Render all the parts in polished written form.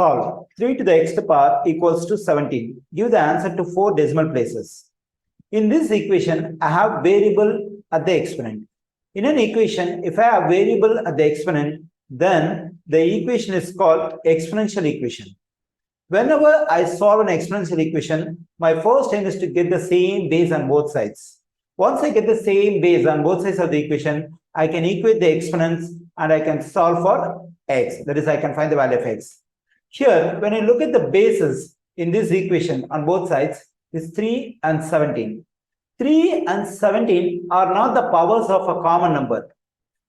Solve 3 to the x power equals to 17. Give the answer to 4 decimal places. In this equation, I have variable at the exponent. In an equation, if I have variable at the exponent, then the equation is called exponential equation. Whenever I solve an exponential equation, my first aim is to get the same base on both sides. Once I get the same base on both sides of the equation, I can equate the exponents and I can solve for x. That is, I can find the value of x. Here, when I look at the bases in this equation on both sides, is 3 and 17. 3 and 17 are not the powers of a common number.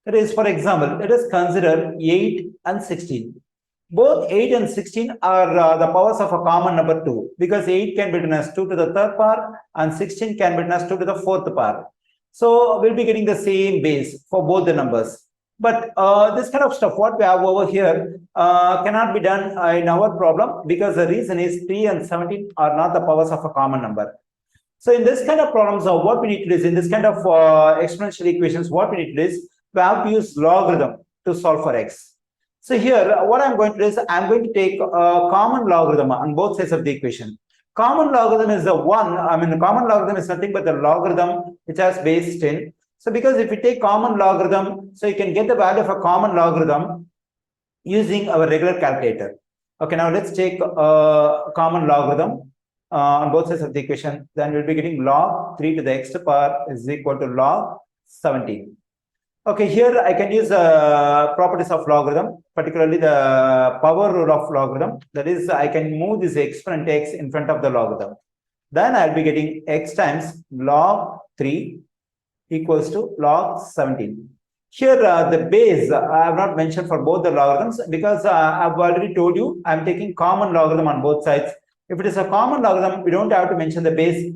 That is, for example, let us consider 8 and 16. Both 8 and 16 are the powers of a common number 2, because 8 can be written as 2 to the third power and 16 can be written as 2 to the fourth power. So we'll be getting the same base for both the numbers. But this kind of stuff, what we have over here, cannot be done in our problem, because the reason is 3 and 17 are not the powers of a common number. So in this kind of problems, what we need to do is, in this kind of exponential equations, what we need to do is, we have to use logarithm to solve for x. So here, what I'm going to do is, I'm going to take a common logarithm on both sides of the equation. Common logarithm is the one, the common logarithm is nothing but the logarithm which has base 10. So because if you take common logarithm, so you can get the value of a common logarithm using our regular calculator. Okay, now let's take a common logarithm on both sides of the equation. Then we'll be getting log 3 to the x power is equal to log 17. Okay, here I can use properties of logarithm, particularly the power rule of logarithm. That is, I can move this exponent x in front of the logarithm. Then I'll be getting x times log 3 equals to log 17. Here, the base I have not mentioned for both the logarithms, because I've already told you I'm taking common logarithm on both sides. If it is a common logarithm, we don't have to mention the base,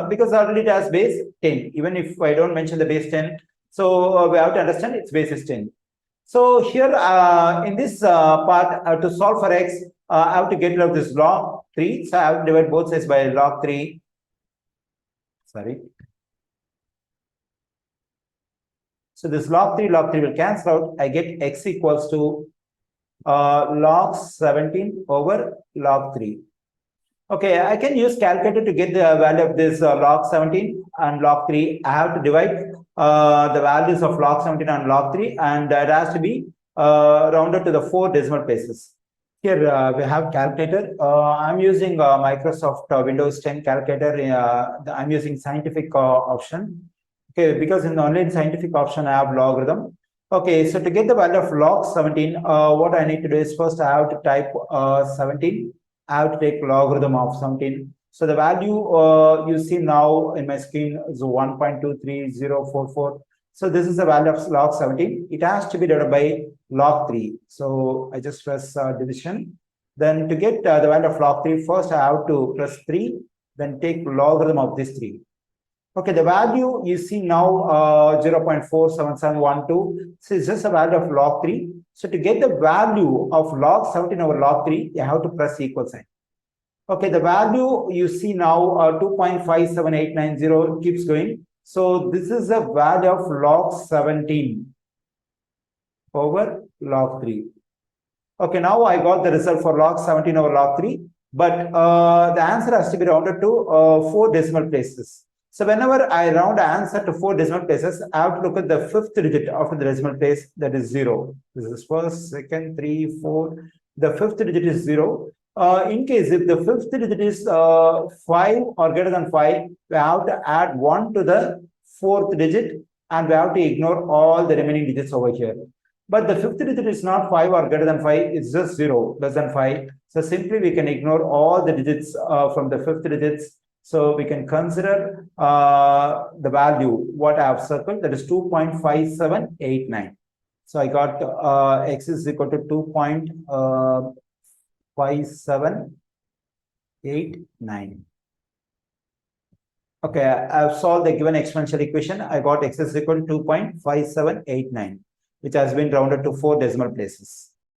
because already it has base 10. Even if I don't mention the base 10, so we have to understand its base is 10. So here in this part, to solve for x, I have to get rid of this log 3. So I have to divide both sides by log 3. Sorry. So this log 3 will cancel out. I get x equals to log 17 over log 3. Okay, I can use calculator to get the value of this log 17 and log 3. I have to divide the values of log 17 and log 3, and it has to be rounded to the 4 decimal places. Here we have calculator. I'm using Microsoft Windows 10 calculator. I'm using scientific option. Okay, because only in scientific option I have logarithm. Okay, so to get the value of log 17, what I need to do is, first I have to type 17. I have to take logarithm of 17. So the value you see now in my screen is 1.23044. So this is the value of log 17. It has to be divided by log 3. So I just press division. Then to get the value of log 3, first I have to press 3, then take logarithm of this 3. Okay, the value you see now 0.47712. So it's just a value of log 3. So to get the value of log 17 over log 3, you have to press equal sign. Okay, the value you see now 2.57890 keeps going. So this is the value of log 17 over log 3. Okay, now I got the result for log 17 over log 3, but the answer has to be rounded to 4 decimal places. So whenever I round the answer to 4 decimal places, I have to look at the 5th digit after the decimal place, that is 0. This is first, second, 3, 4. The 5th digit is 0. In case if the 5th digit is 5 or greater than 5, we have to add 1 to the 4th digit, and we have to ignore all the remaining digits over here. But the 5th digit is not 5 or greater than 5, it's just 0, less than 5. So simply we can ignore all the digits from the 5th digits. So we can consider the value, what I have circled, that is 2.5789. So I got x is equal to 2.5789. Okay, I've solved the given exponential equation. I got x is equal to 2.5789, which has been rounded to 4 decimal places.